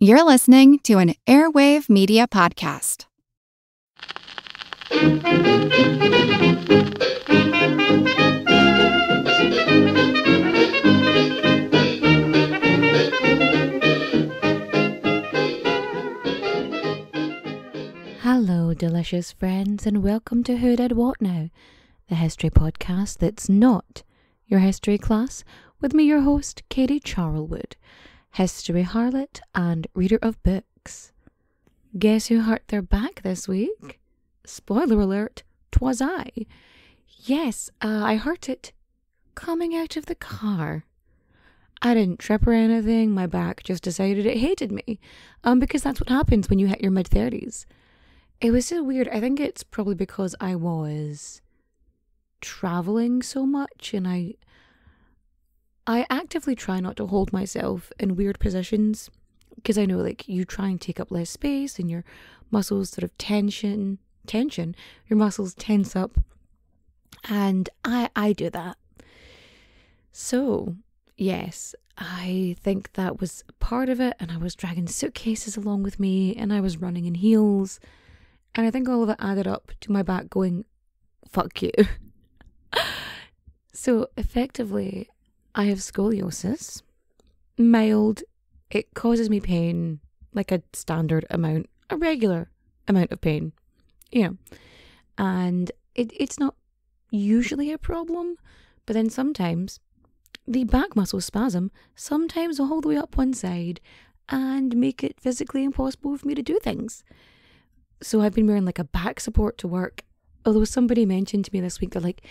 You're listening to an Airwave Media Podcast. Hello, delicious friends, and welcome to Who Did What Now, the history podcast that's not your history class, with me, your host, Katie Charlwood, history harlot and reader of books. Guess who hurt their back this week? Spoiler alert, 'twas I. Yes, I hurt it coming out of the car. I didn't trip or anything, my back just decided it hated me, because that's what happens when you hit your mid-30s. It was so weird. I think it's probably because I was traveling so much, and I actively try not to hold myself in weird positions, because I know, like, you try and take up less space and your muscles sort of tension, your muscles tense up, and I do that. So, yes, I think that was part of it, and I was dragging suitcases along with me, and I was running in heels, and I think all of it added up to my back going, fuck you. So, effectively, I have scoliosis. Mild. It causes me pain, like a standard amount, a regular amount of pain, and it's not usually a problem, but then sometimes the back muscle spasm sometimes will hold the way up one side and make it physically impossible for me to do things. So I've been wearing like a back support to work, although somebody mentioned to me this week, they're like,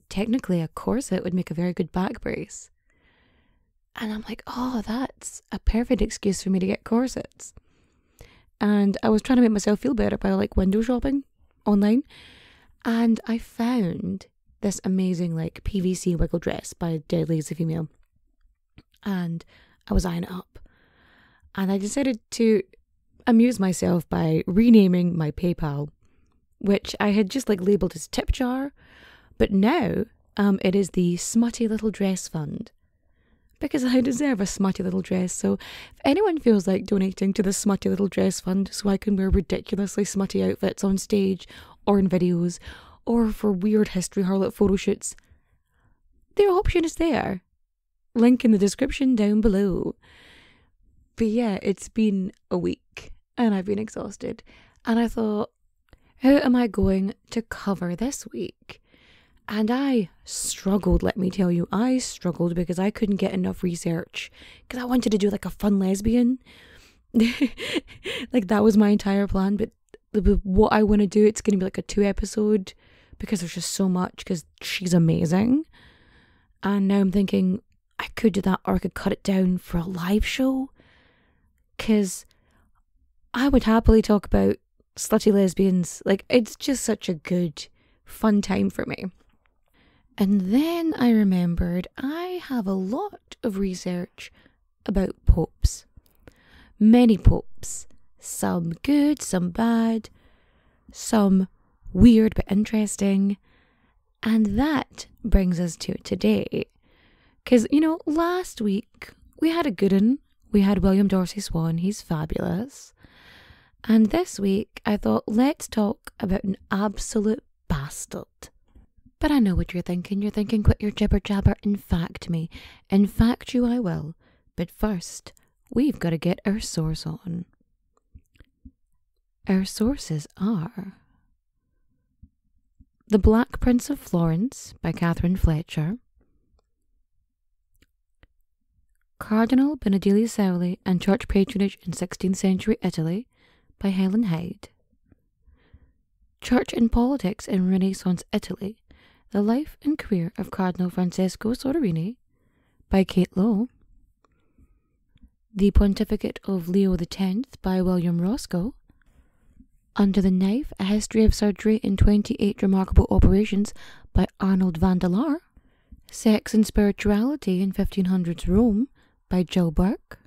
technically a corset would make a very good back brace. And I'm like, oh, that's a perfect excuse for me to get corsets. And I was trying to make myself feel better by like window shopping online. And I found this amazing like PVC wiggle dress by Dead Lazy Female. And I was eyeing it up. And I decided to amuse myself by renaming my PayPal, which I had just like labelled as tip jar. But now it is the Smutty Little Dress Fund. Because I deserve a smutty little dress. So if anyone feels like donating to the Smutty Little Dress Fund so I can wear ridiculously smutty outfits on stage or in videos or for weird history harlot photo shoots, the option is there. Link in the description down below. But yeah, it's been a week and I've been exhausted. And I thought, how am I going to cover this week? And I struggled, let me tell you. I struggled because I couldn't get enough research. Because I wanted to do like a fun lesbian. Like that was my entire plan. But what I want to do, it's going to be like a 2-episode. Because there's just so much. Because she's amazing. And now I'm thinking I could do that, or I could cut it down for a live show. Because I would happily talk about slutty lesbians. Like, it's just such a good, fun time for me. And then I remembered I have a lot of research about popes. Many popes. Some good, some bad, some weird but interesting. And that brings us to today. Because, last week we had a good one. We had William Dorsey Swan. He's fabulous. And this week I thought, let's talk about an absolute bastard. But I know what you're thinking. You're thinking, quit your jibber jabber and fact me. In fact you I will. But first, we've got to get our source on. Our sources are The Black Prince of Florence by Catherine Fletcher, Cardinal Benedilli Sauli and Church Patronage in 16th Century Italy by Helen Hyde, Church and Politics in Renaissance Italy, The Life and Career of Cardinal Francesco Soderini by Kate Lowe, The Pontificate of Leo X by William Roscoe, Under the Knife, A History of Surgery in 28 Remarkable Operations by Arnold van der Laar, Sex and Spirituality in 1500s Rome by Jill Burke,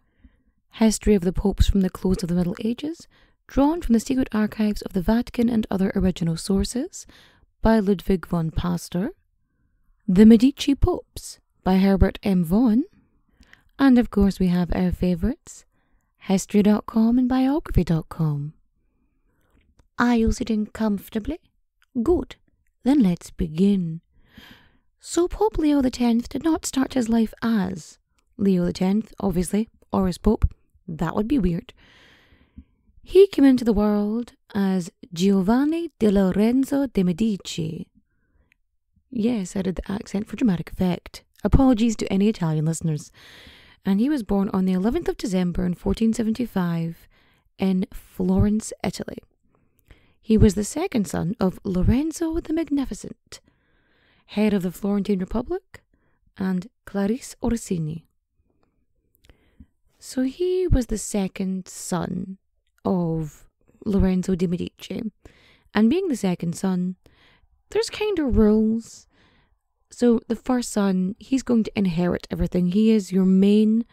History of the Popes from the Close of the Middle Ages, drawn from the secret archives of the Vatican and other original sources by Ludwig von Pastor, The Medici Popes by Herbert M. Vaughan, and of course we have our favourites, History.com and Biography.com. Are you sitting comfortably? Good. Then let's begin. So Pope Leo X did not start his life as Leo X, obviously, or as Pope. That would be weird. He came into the world as Giovanni di Lorenzo de' Medici. Yes, I did the accent for dramatic effect. Apologies to any Italian listeners. And he was born on the 11th of December in 1475 in Florence, Italy. He was the second son of Lorenzo the Magnificent, head of the Florentine Republic, and Clarice Orsini. So he was the second son of Lorenzo de' Medici. And being the second son, there's kind of rules. So the first son, he's going to inherit everything. He is your main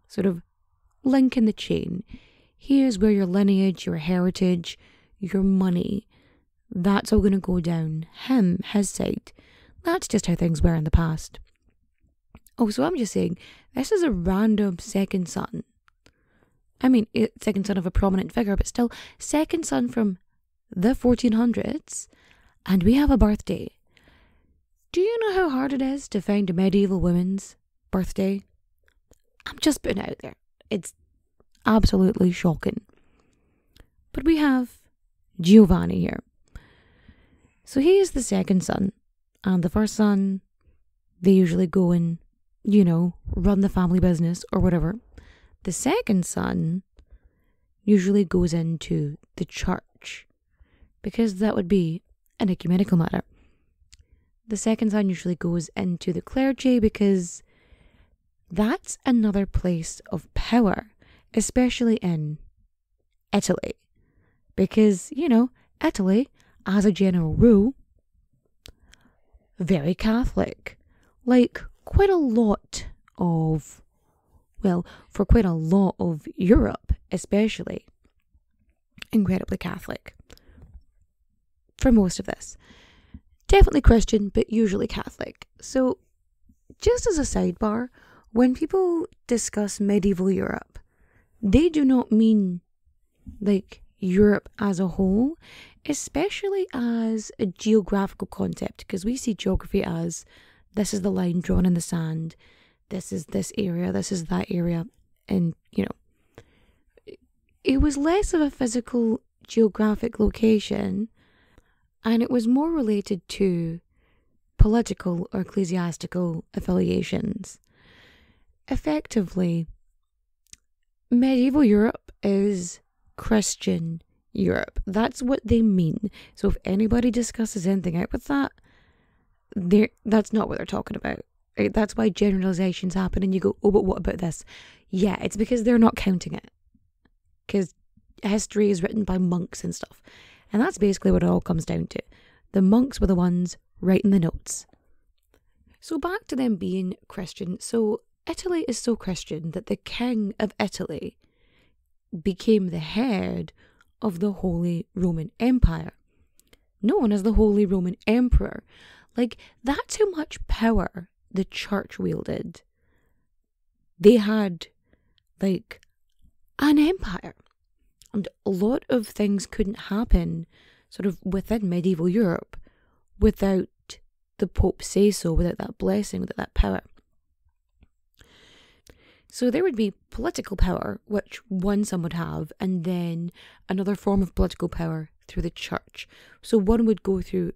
sort of link in the chain. He is where your lineage, your heritage, your money, that's all going to go down. Him, his side. That's just how things were in the past. Oh, so I'm just saying, this is a random second son. I mean, second son of a prominent figure, but still, second son from the 1400s, and we have a birthday. Do you know how hard it is to find a medieval woman's birthday? I'm just putting it out there. It's absolutely shocking. But we have Giovanni here. So he is the second son. And the first son, they usually go and, run the family business or whatever. The second son usually goes into the church, because that would be an ecumenical matter. The second son usually goes into the clergy, because that's another place of power, especially in Italy. Because, Italy, as a general rule, very Catholic. Like, quite a lot of, for quite a lot of Europe, especially, incredibly Catholic. For most of this. Definitely Christian, but usually Catholic. So, just as a sidebar, when people discuss medieval Europe, they do not mean, Europe as a whole, especially as a geographical concept, because we see geography as, this is the line drawn in the sand, this is this area, this is that area, and, it was less of a physical geographic location, and it was more related to political or ecclesiastical affiliations. Effectively, medieval Europe is Christian Europe. That's what they mean. So if anybody discusses anything out with that, that's not what they're talking about. Right? That's why generalizations happen and you go, oh, but what about this? Yeah, it's because they're not counting it. Because history is written by monks and stuff. And that's basically what it all comes down to. The monks were the ones writing the notes. So back to them being Christian. So Italy is so Christian that the king of Italy became the head of the Holy Roman Empire, known as the Holy Roman Emperor. That's how much power the church wielded. They had, an empire. And a lot of things couldn't happen sort of within medieval Europe without the Pope say so, without that blessing, without that power. So there would be political power, which one son would have, and then another form of political power through the church. So one would go through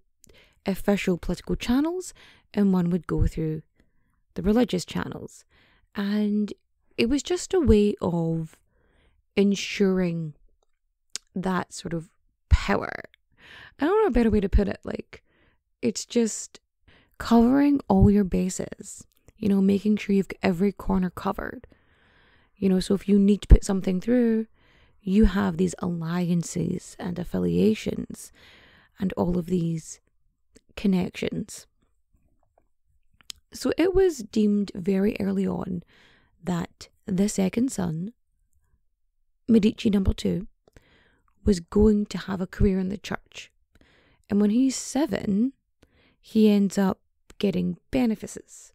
official political channels, and one would go through the religious channels. And it was just a way of ensuring that sort of power. I don't know a better way to put it. It's just covering all your bases. Making sure you've got every corner covered. So if you need to put something through, you have these alliances and affiliations and all of these connections. So it was deemed very early on that the second son, Medici number 2, was going to have a career in the church. And when he's 7, he ends up getting benefices,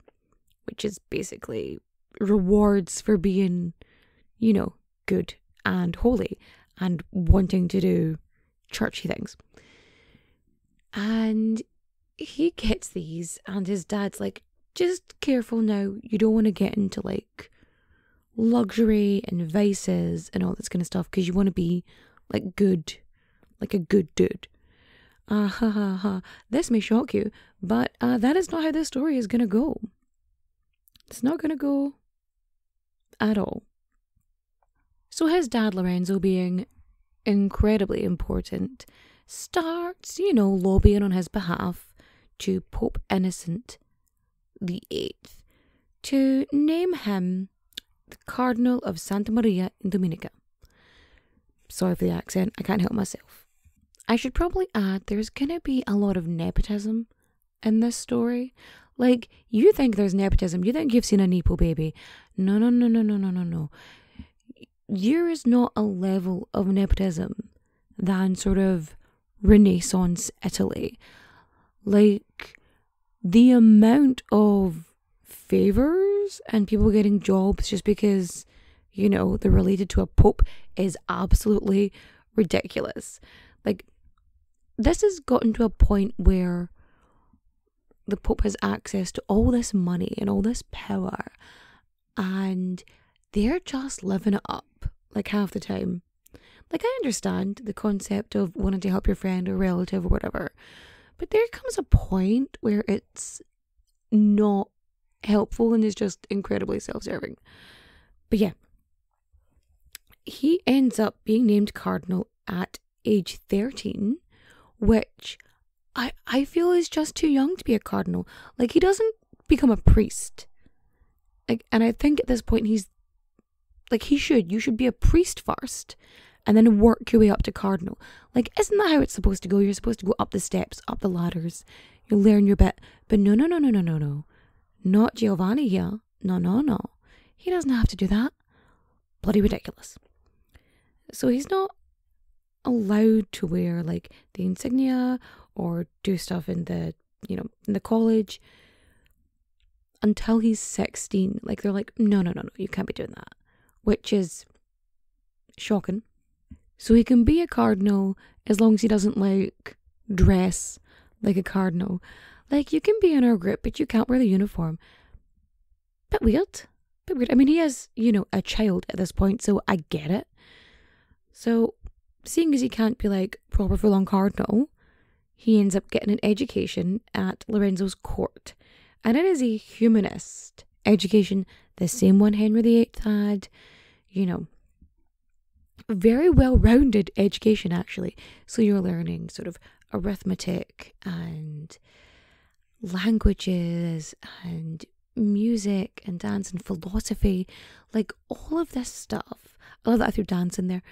which is basically rewards for being, good and holy and wanting to do churchy things. And he gets these, and his dad's like, just careful now, you don't want to get into like luxury and vices and all this kind of stuff, because you want to be like good, like a good dude. Ha ha ha. This may shock you, but that is not how this story is going to go. It's not going to go at all. So his dad, Lorenzo, being incredibly important, starts, lobbying on his behalf to Pope Innocent the Eighth to name him the Cardinal of Santa Maria in Dominica. Sorry for the accent, I can't help myself. I should probably add there's going to be a lot of nepotism in this story. Like, you think there's nepotism, you think you've seen a Nepo baby. No. There is not a level of nepotism than sort of Renaissance Italy. Like, the amount of favours and people getting jobs just because, they're related to a pope is absolutely ridiculous. Like, this has gotten to a point where the pope has access to all this money and all this power, and they're just living it up, like, half the time. Like, I understand the concept of wanting to help your friend or relative or whatever, but there comes a point where it's not helpful and is just incredibly self-serving. But yeah, he ends up being named cardinal at age 13, which I feel is just too young to be a cardinal. Like, he doesn't become a priest. Like, and I think at this point you should be a priest first and then work your way up to cardinal. Like, isn't that how it's supposed to go? You're supposed to go up the steps, up the ladders. You'll learn your bit. But no. Not Giovanni here. No. He doesn't have to do that. Bloody ridiculous. So he's not allowed to wear like the insignia or do stuff in the college until he's 16. Like, they're like, no, you can't be doing that. Which is shocking. So he can be a cardinal as long as he doesn't like dress like a cardinal. Like, you can be in our group, but you can't wear the uniform. Bit weird. I mean, he is, a child at this point, so I get it. So, seeing as he can't be like proper full-on cardinal, he ends up getting an education at Lorenzo's court. And it is a humanist education, the same one Henry VIII had, very well-rounded education, actually. So you're learning sort of arithmetic and languages and music and dance and philosophy, like all of this stuff. I love that I threw dance in there.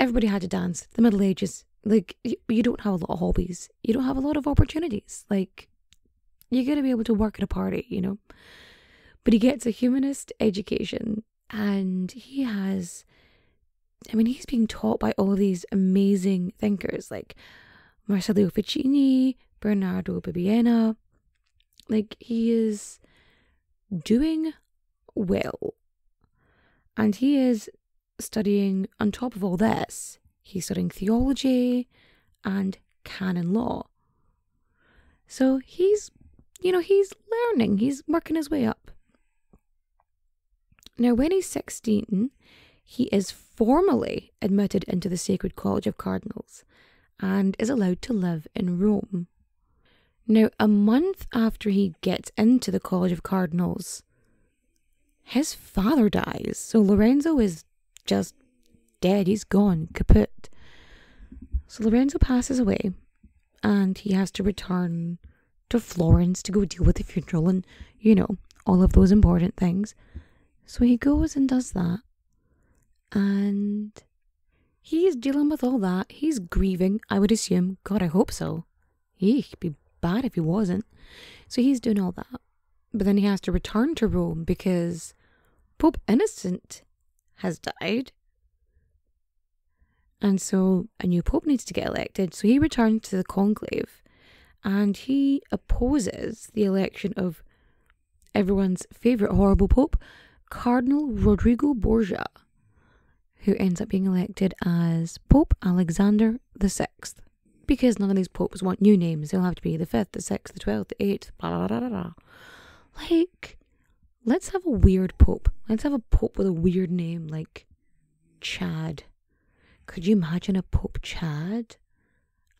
Everybody had to dance. The Middle Ages, like, you don't have a lot of hobbies. You don't have a lot of opportunities. Like, you got to be able to work at a party, But he gets a humanist education, and he's being taught by all of these amazing thinkers like Marsilio Ficini, Bernardo Bibbiena. Like, he is doing well. And he is studying, on top of all this, he's studying theology and canon law. So he's learning, he's working his way up. Now, when he's 16, he is formally admitted into the Sacred College of Cardinals and is allowed to live in Rome. Now, a month after he gets into the College of Cardinals, his father dies. So Lorenzo is just dead. He's gone, kaput. So Lorenzo passes away, and he has to return to Florence to go deal with the funeral and, all of those important things. So he goes and does that. And he's dealing with all that. He's grieving, I would assume. God, I hope so. It'd be bad if he wasn't. So he's doing all that. But then he has to return to Rome because Pope Innocent has died. And so a new pope needs to get elected. So he returns to the conclave and he opposes the election of everyone's favourite horrible pope, Cardinal Rodrigo Borgia, who ends up being elected as Pope Alexander VI. Because none of these popes want new names. They'll have to be the 5th, the 6th, the 12th, the 8th, blah, blah, blah, blah. Like, let's have a weird pope. Let's have a pope with a weird name like Chad. Could you imagine a Pope Chad?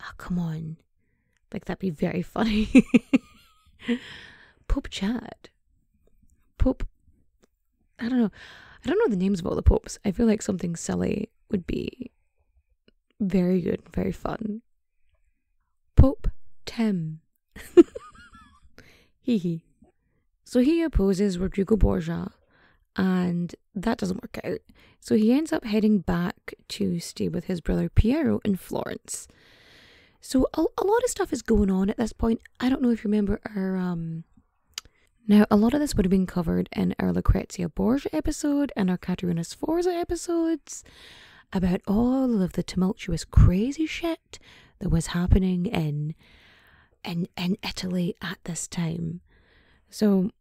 Oh, come on. Like, that'd be very funny. Pope Chad. Pope, I don't know. I don't know the names of all the popes. I feel like something silly would be very good, very fun. Pope Tim. Hee hee. So he opposes Rodrigo Borgia, and that doesn't work out. So he ends up heading back to stay with his brother Piero in Florence. So a lot of stuff is going on at this point. I don't know if you remember our... Now, a lot of this would have been covered in our Lucrezia Borgia episode and our Caterina Sforza episodes about all of the tumultuous crazy shit that was happening in Italy at this time. So,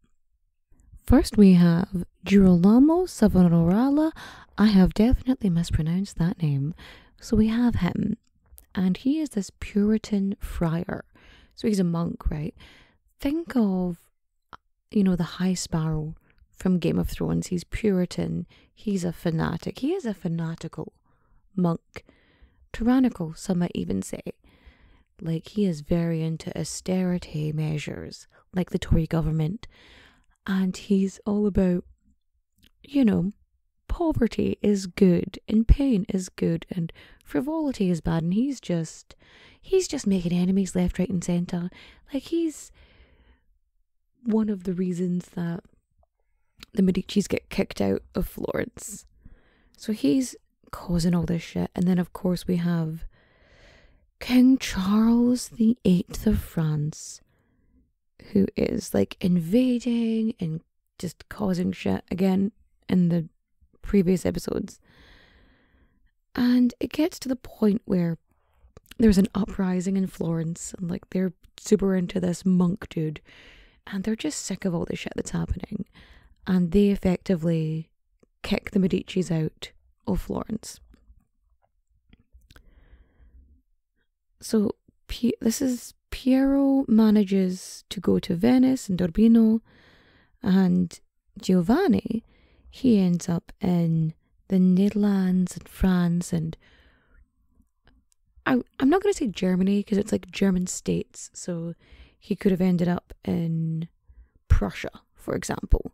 first we have Girolamo Savonarola. I have definitely mispronounced that name. So we have him. And he is this Puritan friar. So he's a monk, right? Think of, the High Sparrow from Game of Thrones. He's Puritan. He's a fanatic. He is a fanatical monk. Tyrannical, some might even say. Like, he is very into austerity measures, like the Tory government. And he's all about, poverty is good and pain is good and frivolity is bad, and he's just making enemies left, right and centre. Like, he's one of the reasons that the Medicis get kicked out of Florence. So he's causing all this shit. And then of course we have King Charles VIII of France, who is like invading and just causing shit again in the previous episodes. And it gets to the point where there's an uprising in Florence, and like they're super into this monk dude, and they're just sick of all the shit that's happening, and they effectively kick the Medicis out of Florence. So this is Piero manages to go to Venice and Urbino, and Giovanni, he ends up in the Netherlands and France, and I'm not going to say Germany because it's like German states, so he could have ended up in Prussia, for example.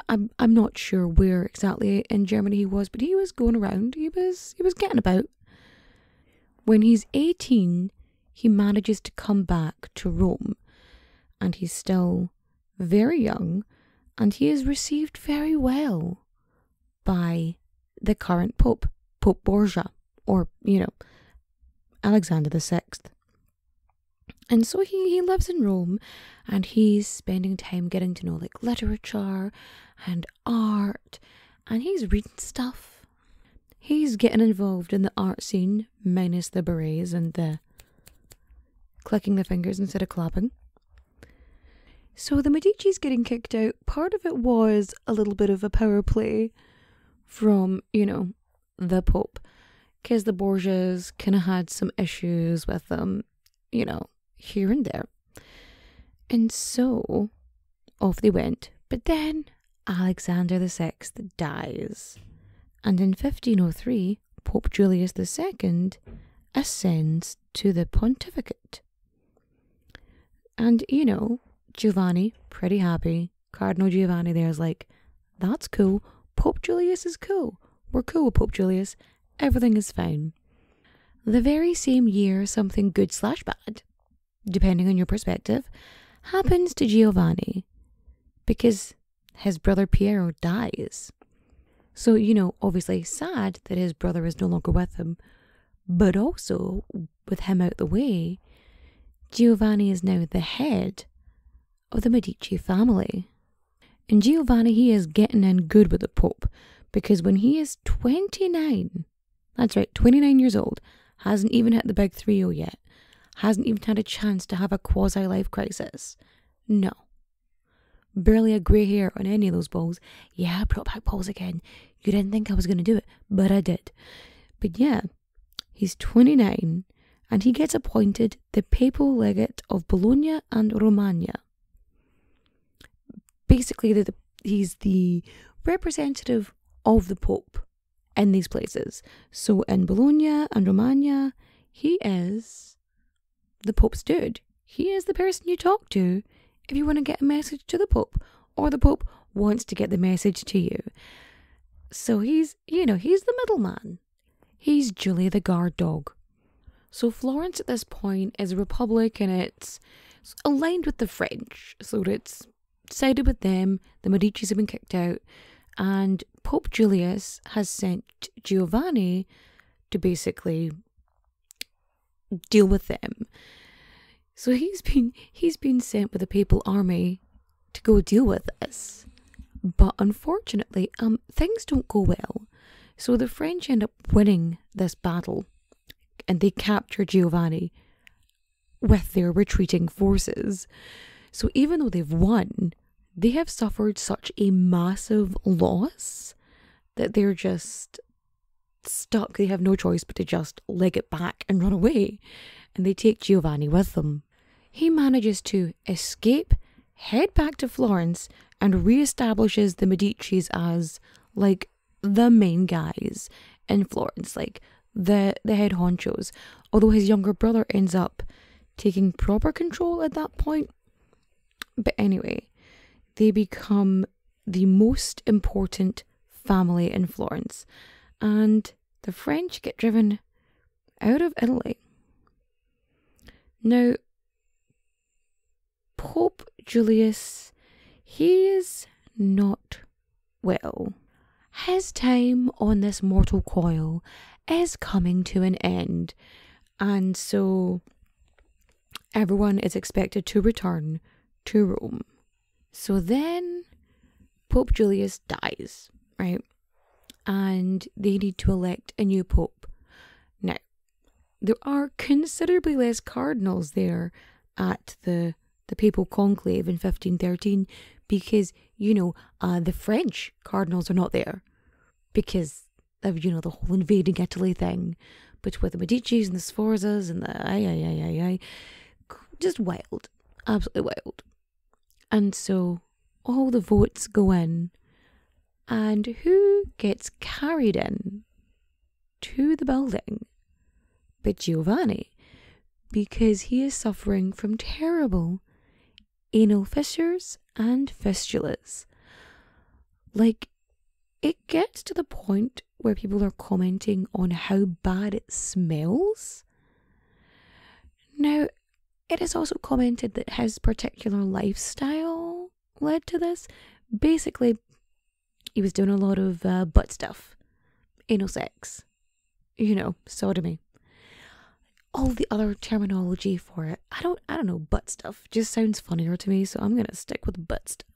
I'm not sure where exactly in Germany he was, but he was going around. He was getting about. When he's 18, he manages to come back to Rome, and he's still very young, and he is received very well by the current Pope, Pope Borgia, or, Alexander VI. And so he lives in Rome, and he's spending time getting to know like literature and art, and he's reading stuff. He's getting involved in the art scene, minus the berets and the clicking the fingers instead of clapping. So the Medici's getting kicked out, part of it was a little bit of a power play from, the Pope, because the Borgias kind of had some issues with them, here and there. And so off they went. But then Alexander VI dies. And in 1503, Pope Julius II ascends to the pontificate. And, Giovanni, pretty happy. Cardinal Giovanni there is like, that's cool. Pope Julius is cool. We're cool with Pope Julius. Everything is fine. The very same year, something good/bad, depending on your perspective, happens to Giovanni, because his brother Piero dies. So, obviously sad that his brother is no longer with him, but also, with him out the way, Giovanni is now the head of the Medici family. And Giovanni, he is getting in good with the Pope, because when he is 29, that's right, 29 years old, hasn't even hit the big 3-0 yet, hasn't even had a chance to have a quasi-life crisis. No. Barely a grey hair on any of those balls. Yeah, brought back balls again. You didn't think I was going to do it, but I did. But yeah, he's 29 and he gets appointed the papal legate of Bologna and Romagna. Basically, he's the representative of the Pope in these places. So in Bologna and Romagna, he is the Pope's dude. He is the person you talk to if you want to get a message to the Pope, or the Pope wants to get the message to you. So he's the middleman. He's Julia the guard dog. So Florence at this point is a republic and it's aligned with the French. So it's sided with them. The Medicis have been kicked out. And Pope Julius has sent Giovanni to basically deal with them. So he's been sent with a papal army to go deal with this. But unfortunately, things don't go well. So the French end up winning this battle and they capture Giovanni with their retreating forces. So even though they've won, they have suffered such a massive loss that they're just stuck. They have no choice but to just leg it back and run away. And they take Giovanni with them. He manages to escape, head back to Florence, and reestablishes the Medicis as, like, the main guys in Florence, like, the head honchos. Although his younger brother ends up taking proper control at that point. But anyway, they become the most important family in Florence. And the French get driven out of Italy. Now, Pope Julius, he is not well. His time on this mortal coil is coming to an end, and so everyone is expected to return to Rome. So then Pope Julius dies, right? And they need to elect a new pope. Now, there are considerably less cardinals there at the papal conclave in 1513 because, the French cardinals are not there because of, the whole invading Italy thing. But with the Medicis and the Sforzas and the just wild, absolutely wild. And so all the votes go in, and who gets carried in to the building but Giovanni, because he is suffering from terrible anal fissures and fistulas. Like, it gets to the point where people are commenting on how bad it smells. Now, it is also commented that his particular lifestyle led to this. Basically, he was doing a lot of butt stuff, anal sex, sodomy. All the other terminology for it, I don't know, butt stuff just sounds funnier to me, so I'm gonna stick with butt stuff.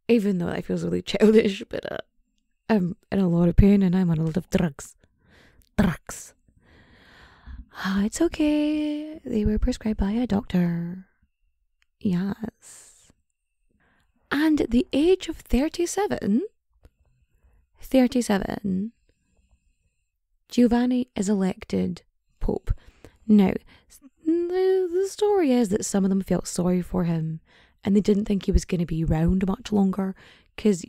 Even though that feels really childish, but I'm in a lot of pain and I'm on a lot of drugs. It's okay. They were prescribed by a doctor. Yes. And at the age of 37, Giovanni is elected Pope. Now, the story is that some of them felt sorry for him and they didn't think he was going to be around much longer because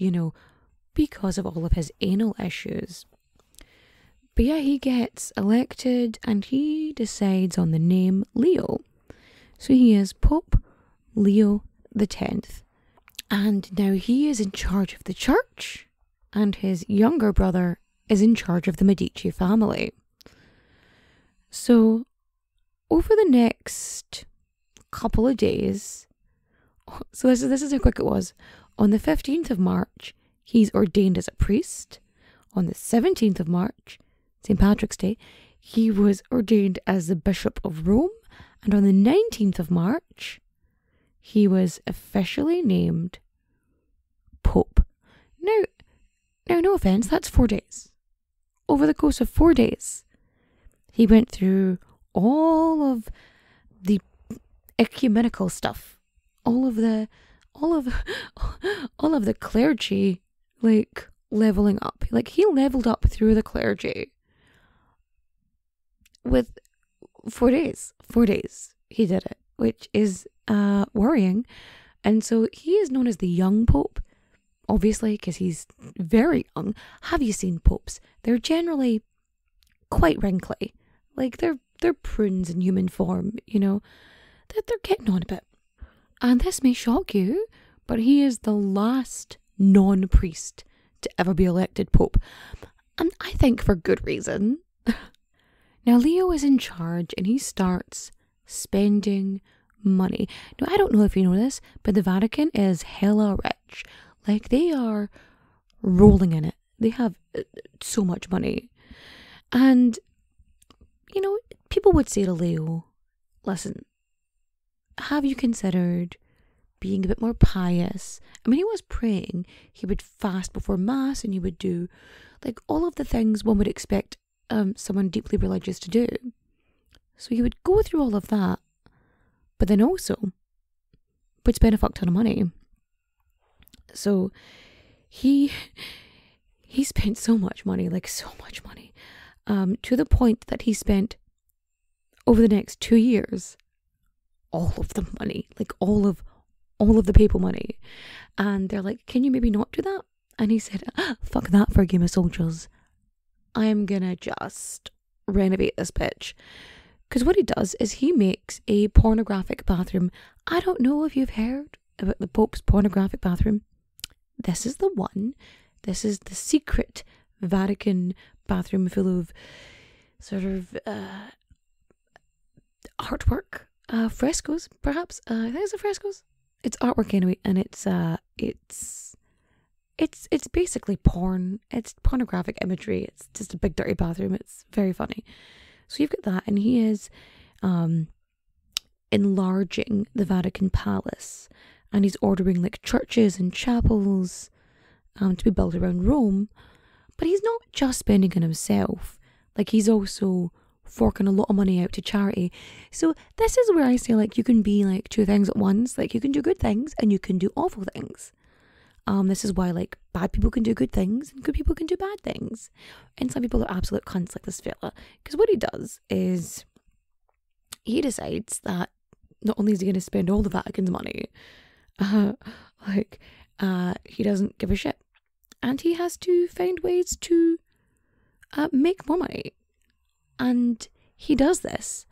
of all of his anal issues. But yeah, he gets elected and he decides on the name Leo. So he is Pope Leo X. And now he is in charge of the church and his younger brother is in charge of the Medici family. So over the next couple of days, so this is how quick it was. On the 15th of March, he's ordained as a priest. On the 17th of March, St. Patrick's Day, he was ordained as the Bishop of Rome. And on the 19th of March, he was officially named Pope. Now, no offence, that's 4 days. Over the course of 4 days, he went through all of the ecumenical stuff, all of the all of all of the clergy like leveling up. Like he leveled up through the clergy with 4 days. 4 days he did it, which is worrying. And so he is known as the young pope, obviously, because he's very young. Have you seen popes? They're generally quite wrinkly. Like they're prunes in human form, you know. They're getting on a bit. And this may shock you, but he is the last non-priest to ever be elected pope. And I think for good reason. Now Leo is in charge and he starts spending money. Now I don't know if you know this, but the Vatican is hella rich. Like they are rolling in it. They have so much money. And, you know, people would say to Leo, listen, have you considered being a bit more pious? I mean, he was praying. He would fast before Mass and he would do like all of the things one would expect someone deeply religious to do. So he would go through all of that, but then also would spend a fuck ton of money. So he spent so much money, like so much money, to the point that he spent over the next 2 years all of the money, like all of the papal money. And they're like, can you maybe not do that? And he said, fuck that for a game of soldiers. I'm gonna just renovate this bitch. Because what he does is he makes a pornographic bathroom. I don't know if you've heard about the Pope's pornographic bathroom. This is the one. This is the secret Vatican bathroom full of sort of artwork, frescoes, perhaps. I think it's the frescoes. It's artwork anyway, and it's basically porn. It's pornographic imagery. It's just a big dirty bathroom. It's very funny. So you've got that, and he is enlarging the Vatican Palace, and he's ordering like churches and chapels to be built around Rome. But he's not just spending on himself. Like he's also forking a lot of money out to charity. So this is where I say like you can be like two things at once. Like you can do good things and you can do awful things. This is why like bad people can do good things and good people can do bad things. And some people are absolute cunts like this fella. Because what he does is he decides that not only is he going to spend all the Vatican's money, he doesn't give a shit. And he has to find ways to make more money. And he does this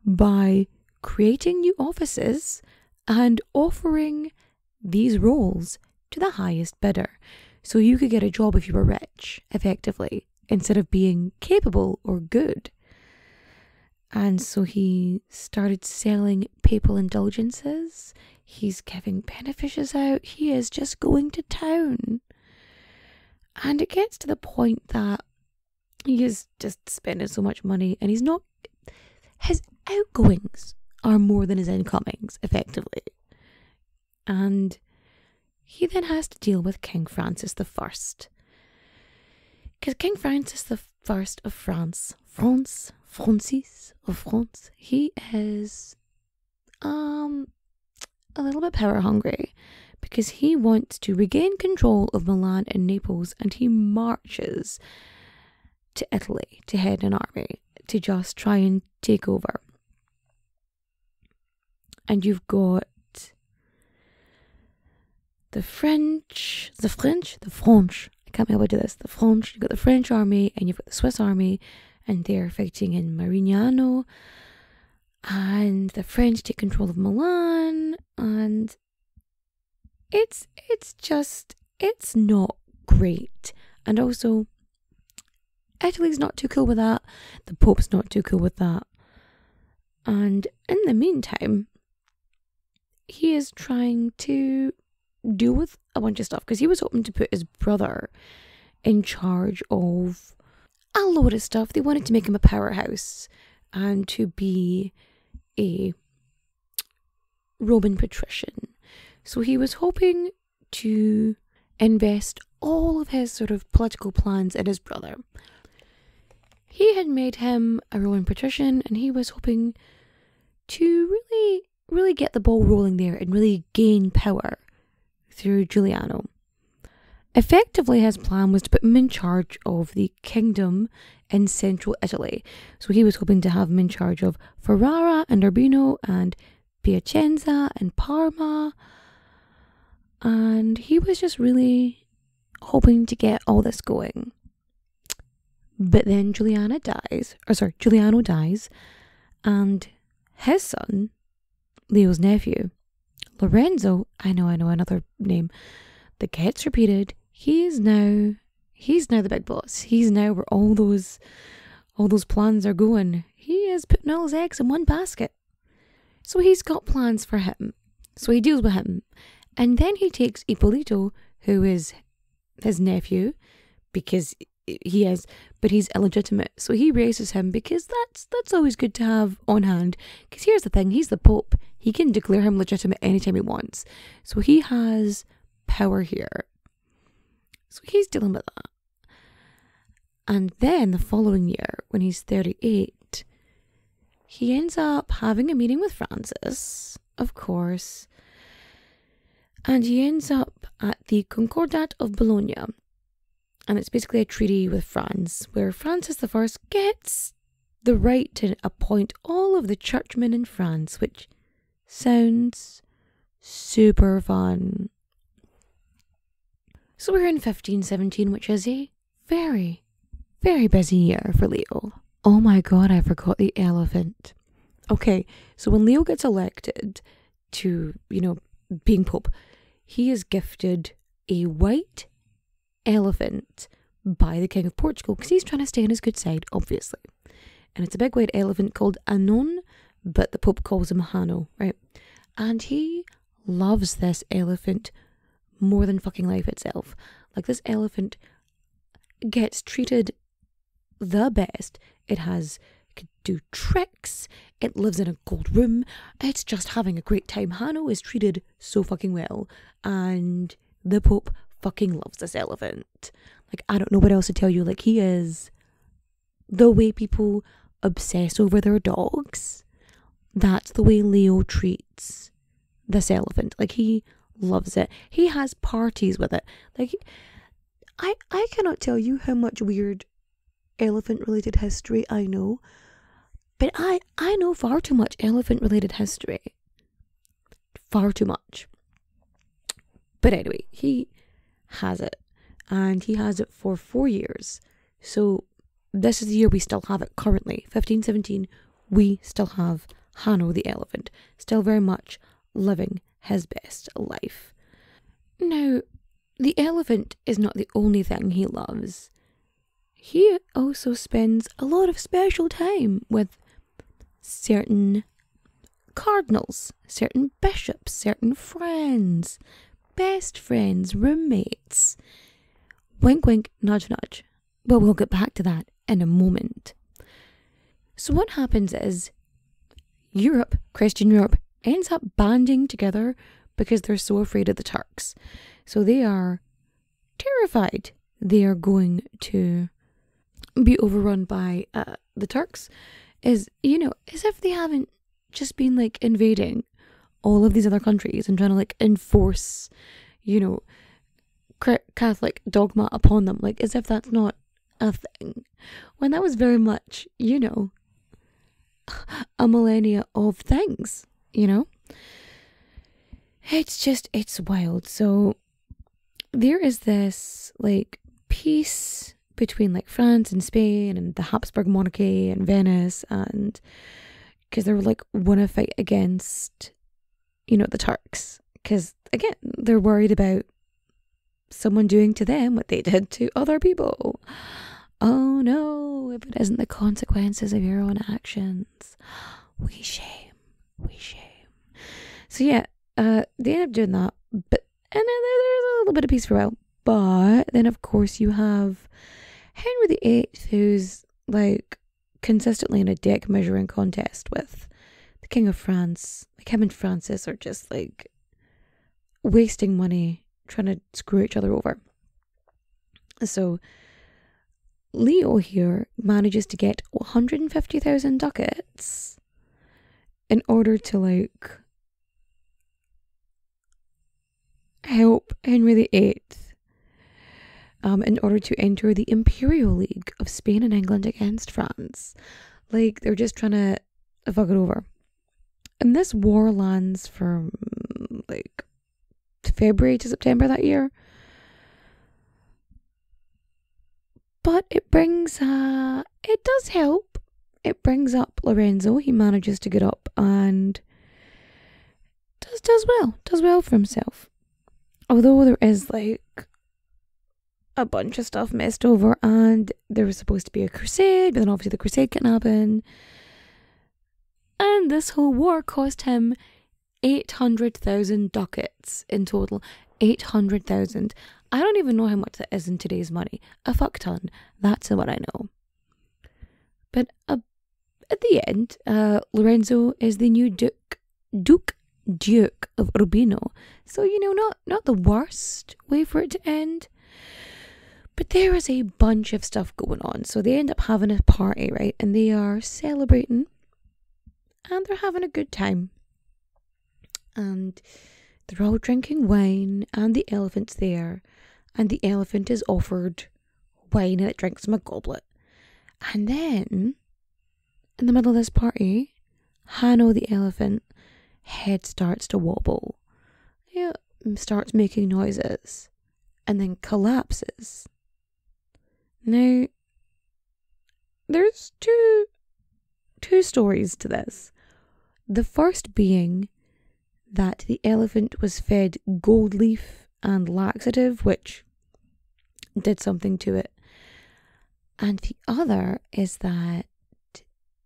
by creating new offices and offering these roles to the highest bidder. So you could get a job if you were rich, effectively, instead of being capable or good. And so he started selling papal indulgences. He's giving benefices out. He is just going to town. And it gets to the point that he is just spending so much money and his outgoings are more than his incomings, effectively. And he then has to deal with King Francis I. Because King Francis I of Francis of France, he is a little bit power hungry because he wants to regain control of Milan and Naples, and he marches to Italy to head an army to just try and take over. And you've got the French, I can't be able to do this, the French, you've got the French army and you've got the Swiss army, and they're fighting in Marignano, and the French take control of Milan, and it's not great. And also, Italy's not too cool with that, the Pope's not too cool with that, and in the meantime, he is trying to deal with a bunch of stuff because he was hoping to put his brother in charge of a load of stuff. They wanted to make him a powerhouse and to be a Roman patrician. So he was hoping to invest all of his sort of political plans in his brother. He had made him a Roman patrician and he was hoping to really get the ball rolling there and really gain power through Giuliano. Effectively, his plan was to put him in charge of the kingdom in central Italy. So he was hoping to have him in charge of Ferrara and Urbino and Piacenza and Parma. And he was just really hoping to get all this going. But then Giuliano dies, and his son, Leo's nephew, Lorenzo, I know another name that gets repeated. He's now the big boss. He's now where all those plans are going. He is putting all his eggs in one basket. So he's got plans for him. So he deals with him. And then he takes Ippolito, who is his nephew, because he is, but he's illegitimate. So he raises him because that's always good to have on hand. Because here's the thing, he's the Pope. He can declare him legitimate anytime he wants. So he has power here. So he's dealing with that. And then the following year, when he's 38, he ends up having a meeting with Francis, of course. And he ends up at the Concordat of Bologna. And it's basically a treaty with France, where Francis I gets the right to appoint all of the churchmen in France, which sounds super fun. So we're in 1517, which is a very, very busy year for Leo. Oh my god, I forgot the elephant. Okay, so when Leo gets elected to, being Pope, he is gifted a white elephant by the King of Portugal, because he's trying to stay on his good side, obviously. And it's a big white elephant called Anon, but the Pope calls him Hano, right? And he loves this elephant more than fucking life itself. Like, this elephant gets treated the best. It could do tricks. It lives in a gold room. It's just having a great time. Hano is treated so fucking well. And the Pope fucking loves this elephant. Like, I don't know what else to tell you. Like, he is the way people obsess over their dogs. That's the way Leo treats this elephant. Like, he loves it. He has parties with it. Like, I cannot tell you how much weird elephant related history I know, but I know far too much elephant related history. Far too much. But anyway, he has it, and he has it for 4 years. So this is the year we still have it currently. 1517, we still have Hano the elephant, still very much living his best life. Now, the elephant is not the only thing he loves. He also spends a lot of special time with certain cardinals, certain bishops, certain friends, best friends, roommates. Wink, wink, nudge, nudge. But we'll get back to that in a moment. So what happens is Europe, Christian Europe, ends up banding together because they're so afraid of the Turks. So they are terrified they are going to be overrun by the Turks. As if they haven't just been like invading all of these other countries and trying to like enforce, Catholic dogma upon them. Like, as if that's not a thing. When that was very much, a millennia of things, It's wild. So there is this like peace between like France and Spain and the Habsburg monarchy and Venice, and because they were like want to fight against, the Turks, because again they're worried about someone doing to them what they did to other people. Oh no, if it isn't the consequences of your own actions. We shame. So yeah, they end up doing that, and then there's a little bit of peace for a while. But then of course you have Henry VIII, who's like consistently in a deck measuring contest with the King of France. Like, him and Francis are just like wasting money trying to screw each other over. So Leo here manages to get 150,000 ducats in order to like help Henry VIII in order to enter the Imperial League of Spain and England against France. Like, they're just trying to fuck it over. And this war lands from, like, February to September that year. But it does help. It brings up Lorenzo. He manages to get up and does well for himself. Although there is, like, a bunch of stuff messed over, and there was supposed to be a crusade, but then obviously the crusade can't happen. And this whole war cost him 800,000 ducats in total. 800,000. I don't even know how much that is in today's money. A fuck ton. That's what I know. But at the end, Lorenzo is the new Duke of Urbino. So, not the worst way for it to end. But there is a bunch of stuff going on. So they end up having a party, right? And they are celebrating. And they're having a good time. And they're all drinking wine. And the elephant's there. And the elephant is offered wine and it drinks from a goblet. And then, in the middle of this party, Hanno the elephant head starts to wobble. Yeah, starts making noises. And then collapses. Now, there's two stories to this. The first being that the elephant was fed gold leaf and laxative, which did something to it. And the other is that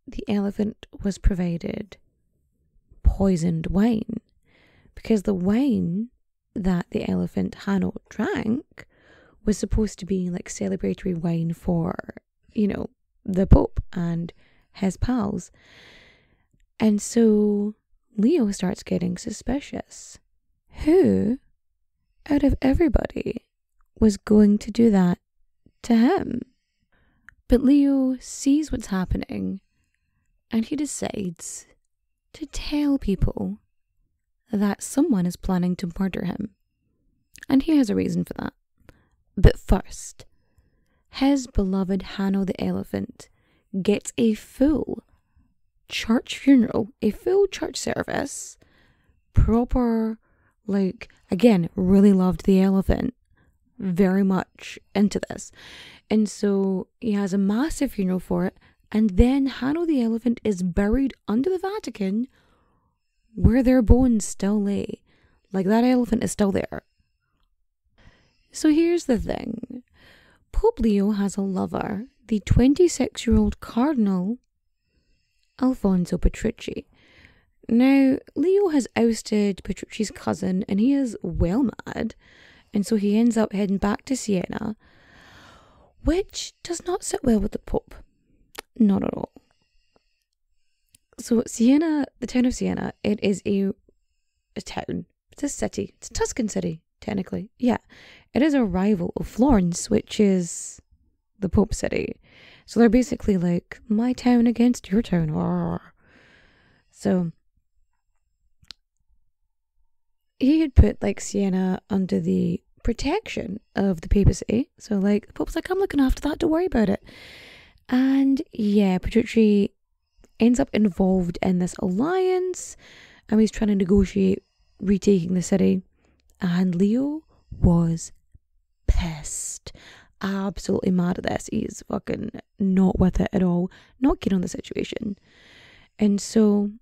the elephant was provided poisoned wine. Because the wine that the elephant Hanno drank was supposed to be like celebratory wine for, the Pope and his pals. And so Leo starts getting suspicious. Who, out of everybody, was going to do that to him? But Leo sees what's happening and he decides to tell people that someone is planning to murder him. And he has a reason for that. But first, his beloved Hanno the elephant gets a full church funeral, a full church service, proper, again, really loved the elephant, very much into this. And so he has a massive funeral for it, and then Hanno the elephant is buried under the Vatican where their bones still lay. Like, that elephant is still there. So here's the thing. Pope Leo has a lover, the 26-year-old Cardinal Alfonso Petrucci. Now, Leo has ousted Petrucci's cousin and he is well mad, and so he ends up heading back to Siena, which does not sit well with the Pope. Not at all. So Siena, the town of Siena, it is a town. It's a city. It's a Tuscan city, technically. Yeah. It is a rival of Florence, which is the Pope city. So they're basically like, my town against your town. Arr. So he had put Siena under the protection of the papacy. So the Pope's like, I'm looking after that, don't worry about it. And yeah, Petrucci ends up involved in this alliance, and he's trying to negotiate retaking the city. And Leo was pissed, absolutely mad at this. He's fucking not with it at all, not keen on the situation. And so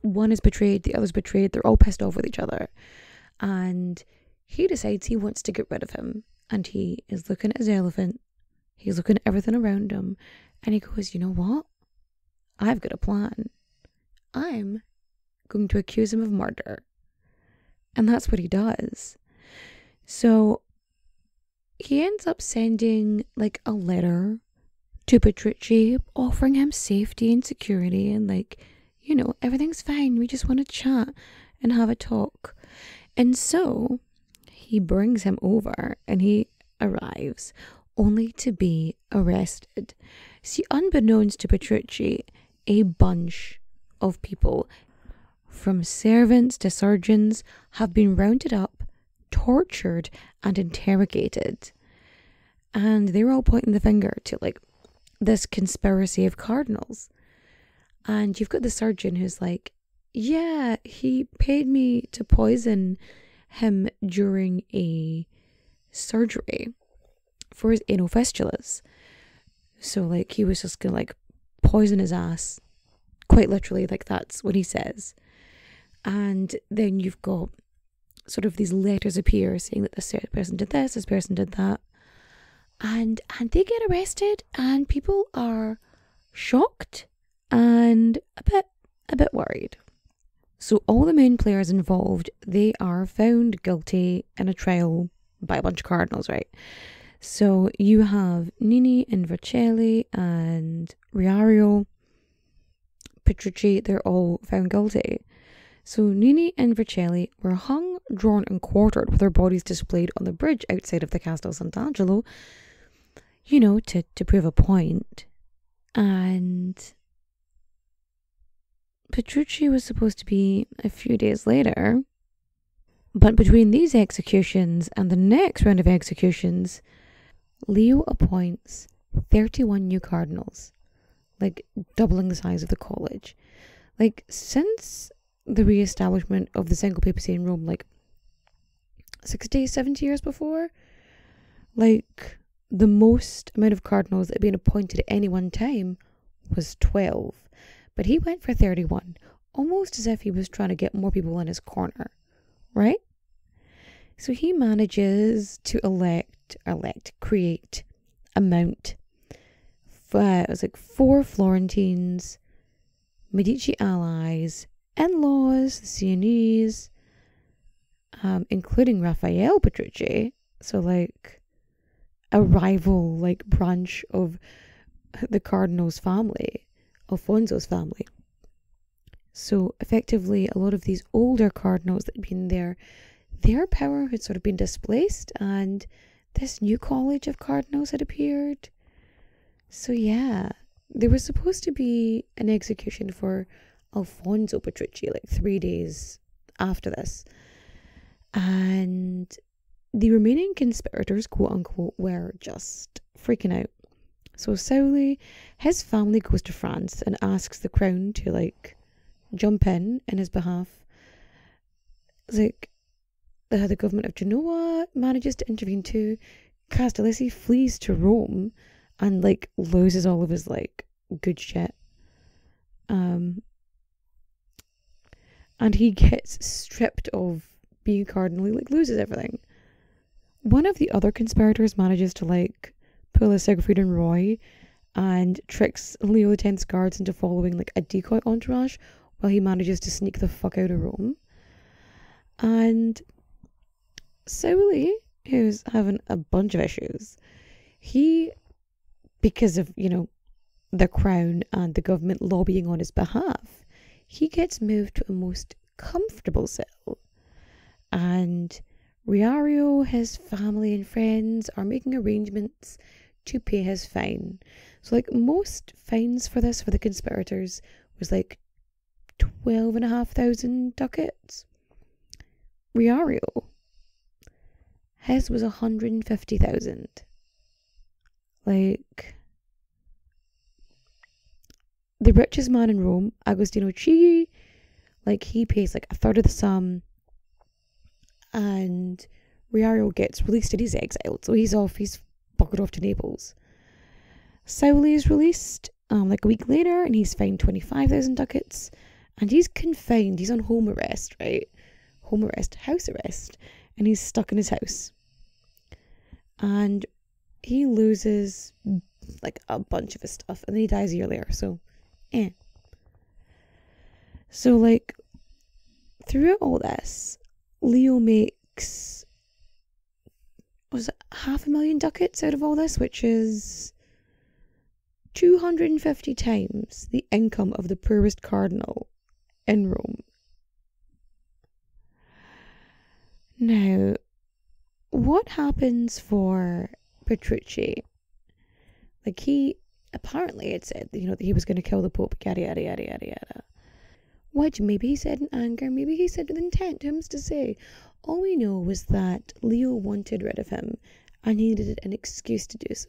one is betrayed, the other's betrayed, they're all pissed off with each other, and he decides he wants to get rid of him. And he is looking at his elephant, he's looking at everything around him, and he goes, you know what, I've got a plan. I'm going to accuse him of murder. And that's what he does. So he ends up sending a letter to Petrucci, offering him safety and security, and everything's fine, we just want to chat and have a talk. And so he brings him over and he arrives only to be arrested. See, unbeknownst to Petrucci, a bunch of people from servants to surgeons, have been rounded up, tortured, and interrogated. And they're all pointing the finger to like this conspiracy of cardinals. And you've got the surgeon who's like, yeah, he paid me to poison him during a surgery for his anal fistulas. So like he was just gonna like poison his ass, quite literally, like that's what he says. And then you've got sort of these letters appear saying that this person did this person did that, and they get arrested, and people are shocked and a bit worried. So all the main players involved, they are found guilty in a trial by a bunch of cardinals, right? So you have Nini and Vercelli and Riario, Petrucci, they're all found guilty. So Nini and Vercelli were hung, drawn and quartered with their bodies displayed on the bridge outside of the Castel Sant'Angelo, you know, to prove a point. And Petrucci was supposed to be a few days later. But between these executions and the next round of executions, Leo appoints 31 new cardinals, like doubling the size of the college. Like, since the re-establishment of the single papacy in Rome, like 60, 70 years before, like the most amount of cardinals that had been appointed at any one time was 12. But he went for 31, almost as if he was trying to get more people in his corner, right? So he manages to create a mount. It was like 4 Florentines, Medici allies, in-laws, the Sienese, including Raphael Petrucci. So like a rival like branch of the Cardinal's family, Alfonso's family. So effectively a lot of these older cardinals that had been there, their power had sort of been displaced, and this new college of cardinals had appeared. So yeah, there was supposed to be an execution for Alfonso Petrucci like 3 days after this. And the remaining conspirators, quote unquote, were just freaking out. So Sauli, his family goes to France and asks the crown to like jump in his behalf. Like, the government of Genoa manages to intervene too. Castellesi flees to Rome and like loses all of his like good shit. And he gets stripped of being cardinal. He like loses everything. One of the other conspirators manages to like pull a Siegfried and Roy and tricks Leo X's guards into following like a decoy entourage while he manages to sneak the fuck out of Rome. And Sauli, who's having a bunch of issues, he, because of, you know, the crown and the government lobbying on his behalf, he gets moved to a most comfortable cell. And Riario, his family and friends are making arrangements to pay his fine. So like most fines for this, for the conspirators, was like 12,500 ducats. Riario, his was 150,000. Like, the richest man in Rome, Agostino Chigi, like he pays like a third of the sum, and Riario gets released and he's exiled. So he's buckled off to Naples. Sauli is released like a week later, and he's fined 25,000 ducats, and he's confined. He's on home arrest, right? Home arrest, house arrest, and he's stuck in his house. And he loses like a bunch of his stuff, and then he dies a year later. So, So like throughout all this, Leo makes, was it 500,000 ducats out of all this, which is 250 times the income of the poorest cardinal in Rome. Now, what happens for Petrucci? Like, he apparently had said, you know, that he was going to kill the Pope, yada, yada, yada, yada, yada. which maybe he said in anger, maybe he said with intent, whom's to say. All we know was that Leo wanted rid of him and he needed an excuse to do so.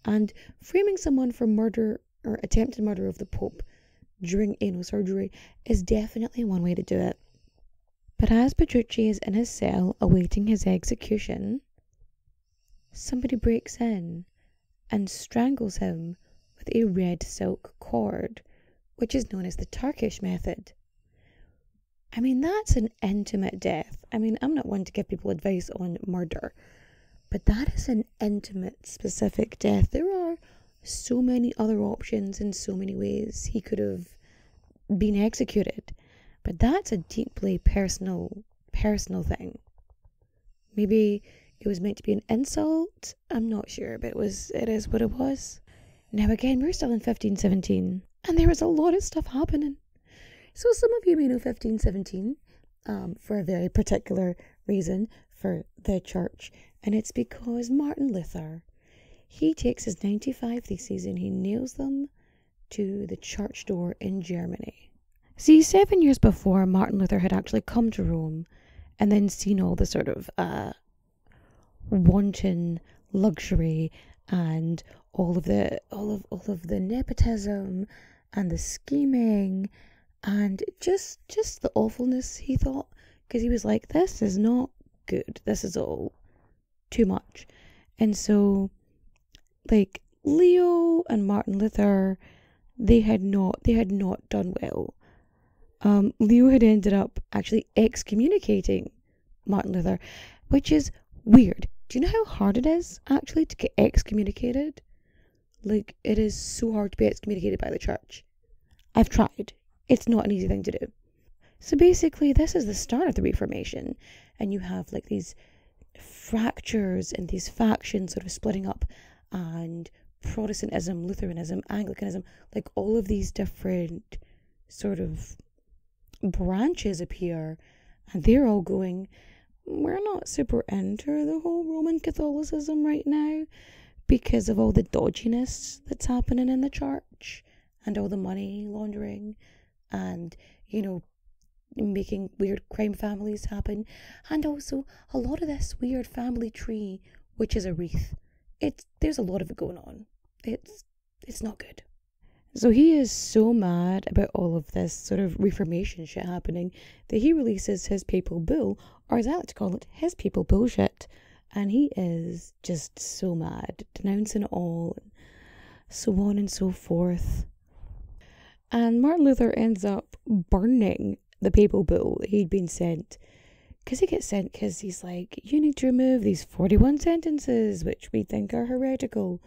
And framing someone for murder or attempted murder of the Pope during anal surgery is definitely one way to do it. But as Petrucci is in his cell awaiting his execution, somebody breaks in and strangles him with a red silk cord, which is known as the Turkish method. I mean, that's an intimate death. I mean, I'm not one to give people advice on murder, but that is an intimate, specific death. There are so many other options in so many ways he could have been executed, but that's a deeply personal thing. Maybe it was meant to be an insult. I'm not sure, but it is what it was. Now again, we're still in 1517, and there is a lot of stuff happening. So some of you may know 1517 for a very particular reason for the church, and it's because Martin Luther, he takes his 95 theses and he nails them to the church door in Germany. See, 7 years before, Martin Luther had actually come to Rome and then seen all the sort of wanton luxury and all of the nepotism and the scheming and just the awfulness, he thought, because he was like, this is not good, this is all too much. And so, like, Leo and Martin Luther, they had not done well. Leo had ended up actually excommunicating Martin Luther, which is weird. Do you know how hard it is actually to get excommunicated? Like, it is so hard to be excommunicated by the church. I've tried. It's not an easy thing to do. So basically, this is the start of the Reformation, and you have like these fractures and these factions sort of splitting up, and Protestantism, Lutheranism, Anglicanism, like all of these different sort of branches appear, and they're all going, we're not super into the whole Roman Catholicism right now because of all the dodginess that's happening in the church and all the money laundering and, you know, making weird crime families happen, and also a lot of this weird family tree, which is a wreath. There's a lot of it going on. It's not good. So he is so mad about all of this sort of Reformation shit happening that he releases his papal bull, or as I like to call it, his papal bullshit. And he is just so mad, denouncing it all, and so on and so forth. And Martin Luther ends up burning the papal bull that he'd been sent. Because he gets sent because he's like, you need to remove these 41 sentences, which we think are heretical.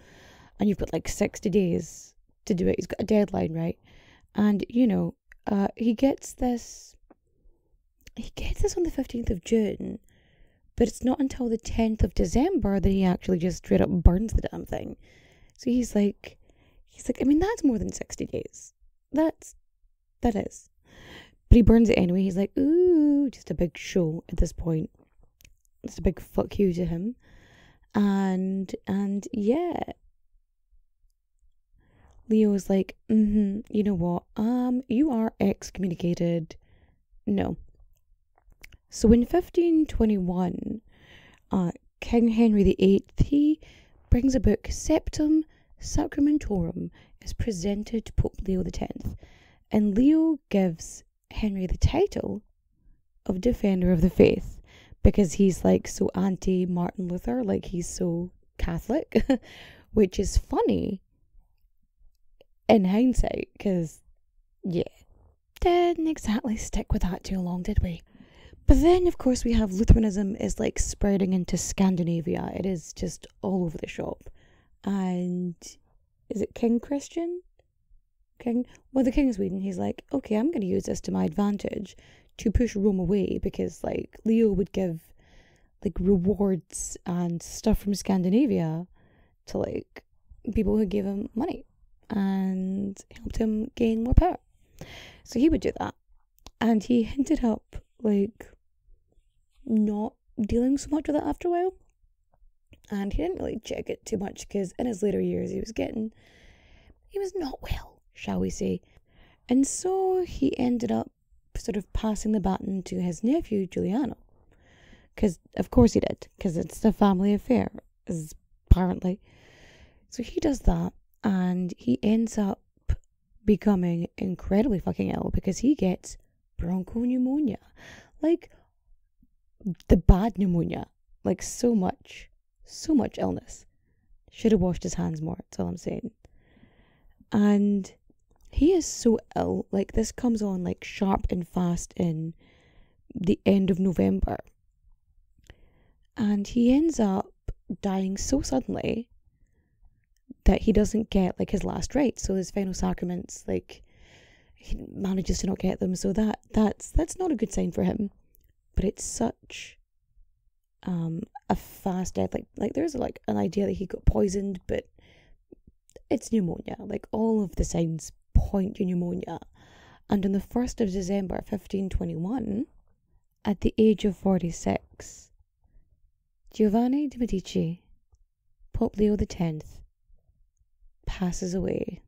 And you've got like 60 days to do it. He's got a deadline, right? And, you know, he gets this on the 15th of June, but it's not until the 10th of December that he actually just straight up burns the damn thing. So he's like, I mean, that's more than 60 days. That is. But he burns it anyway. He's like, ooh, just a big show at this point. Just a big fuck you to him. And yeah. Leo was like, you know what? You are excommunicated. No. So in 1521, King Henry VIII, he brings a book, Septem Sacramentorum, is presented to Pope Leo X. And Leo gives Henry the title of Defender of the Faith because he's like so anti-Martin Luther, like he's so Catholic, which is funny in hindsight because, yeah, didn't exactly stick with that too long, did we? But then, of course, we have Lutheranism is like spreading into Scandinavia. It is just all over the shop. And is it King Christian? The King of Sweden, he's like, okay, I'm going to use this to my advantage to push Rome away because, like, Leo would give, like, rewards and stuff from Scandinavia to, like, people who gave him money and helped him gain more power. So he would do that. And he ended up, like, not dealing so much with it after a while. And he didn't really check it too much because in his later years he was not well, shall we say. And so he ended up sort of passing the baton to his nephew, Giuliano. Because, of course he did, because it's a family affair, apparently. So he does that, and he ends up becoming incredibly fucking ill because he gets bronchopneumonia. Like, the bad pneumonia. Like, so much illness. Should have washed his hands more, that's all I'm saying. And he is so ill, like, this comes on, like, sharp and fast in the end of November. And he ends up dying so suddenly that he doesn't get, like, his last rites. So his final sacraments, like, he manages to not get them. So that's not a good sign for him. But it's such a fast death. Like there's, like, an idea that he got poisoned, but it's pneumonia. Like, all of the signs point to pneumonia. And on the 1st of December, 1521, at the age of 46, Giovanni de' Medici, Pope Leo X, passes away.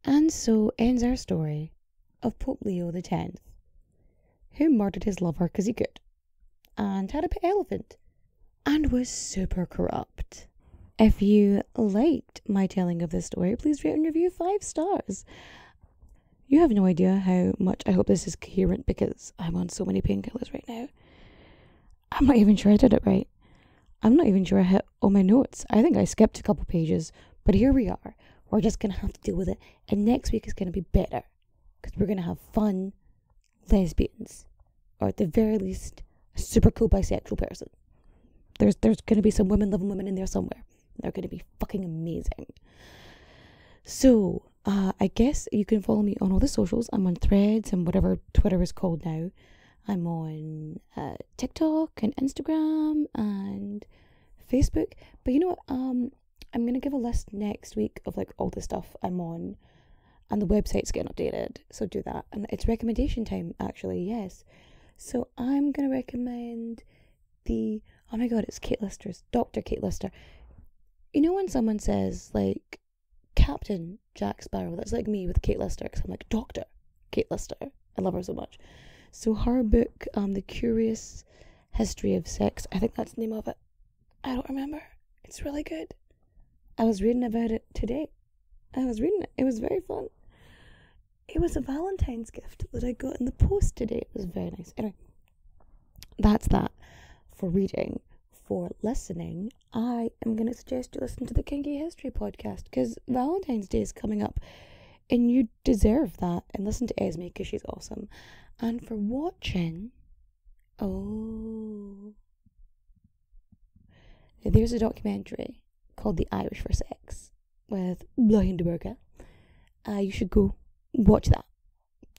And so ends our story of Pope Leo X, who murdered his lover because he could, and had a pet elephant, and was super corrupt. If you liked my telling of this story, please rate and review 5 stars. You have no idea how much I hope this is coherent, because I'm on so many painkillers right now. I'm not even sure I did it right. I'm not even sure I hit all my notes. I think I skipped a couple pages, but here we are. We're just going to have to deal with it. And next week is going to be better, because we're going to have fun lesbians, or at the very least, a super cool bisexual person. There's going to be some women in there somewhere. They're going to be fucking amazing. So, I guess you can follow me on all the socials. I'm on Threads and whatever Twitter is called now. I'm on TikTok and Instagram and Facebook. But you know what? I'm going to give a list next week of, like, all the stuff I'm on. And the website's getting updated. So do that. And it's recommendation time, actually. Yes. So I'm going to recommend oh my god, it's Kate Lister's. Dr. Kate Lister. You know when someone says, like, Captain Jack Sparrow? That's like me with Kate Lister. Because I'm like, Dr. Kate Lister. I love her so much. So her book, The Curious History of Sex, I think that's the name of it. I don't remember. It's really good. I was reading about it today. I was reading it. It was very fun. It was a Valentine's gift that I got in the post today. It was very nice. Anyway, that's that for reading. For listening, I am going to suggest you listen to the Kinky History podcast, because Valentine's Day is coming up and you deserve that. And listen to Esme, because she's awesome. And for watching, there's a documentary called The Irish for Sex with Blaine de Burga. You should go watch that.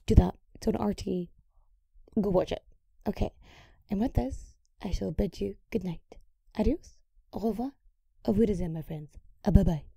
Do that. It's on RT. Go watch it. Okay. And with this, I shall bid you good night. Adios. Au revoir. Auf Wiedersehen, my friends. Bye-bye.